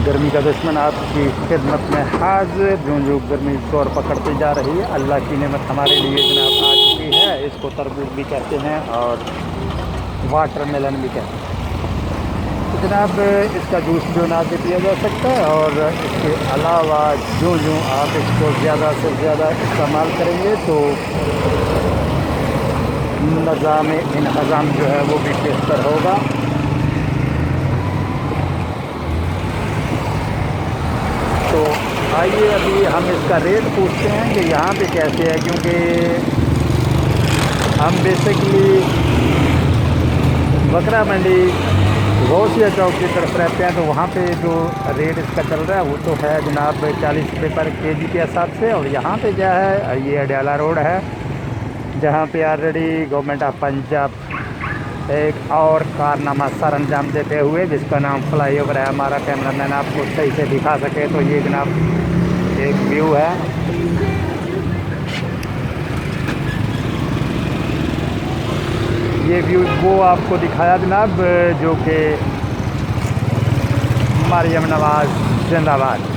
गर्मी का दुश्मन आपकी खिदमत में हाजिर। जो गर्मी जोर पकड़ती जा रही है, अल्लाह की नेमत हमारे लिए जनाब आ चुकी है। इसको तरबूज भी कहते हैं और वाटर मेलन भी कहते हैं। तो जनाब इसका जूस भी बना के पिया जा सकता है, और इसके अलावा जो आप इसको ज़्यादा से ज़्यादा इस्तेमाल करेंगे तो निज़ाम इंहज़ाम जो है वो भी बेहतर होगा। तो आइए अभी हम इसका रेट पूछते हैं कि यहाँ पे कैसे है, क्योंकि हम बेसिकली बकरा मंडी गौसिया चौक की तरफ रहते हैं। तो वहाँ पे जो रेट इसका चल रहा है वो तो है जनाब 40 रुपये पर केजी के हिसाब से। और यहाँ पे क्या है, ये अडयाला रोड है जहाँ पे ऑलरेडी गवर्नमेंट ऑफ पंजाब एक और कारनामा सर अंजाम देते हुए, जिसका नाम फ्लाई ओवर है। हमारा कैमरामैन आपको सही से दिखा सके तो ये जनाब एक व्यू है। ये व्यू वो आपको दिखाया जनाब जो कि मरियम नवाज़ जिंदाबाद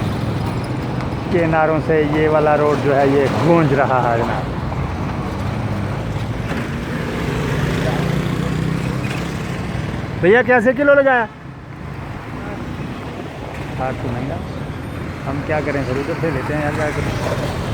के नारों से ये वाला रोड जो है ये गूंज रहा है जनाब। भैया कैसे किलो लगाया? 8 तो महंगा, हम क्या करें, फिर उधर से लेते हैं यार, क्या करें।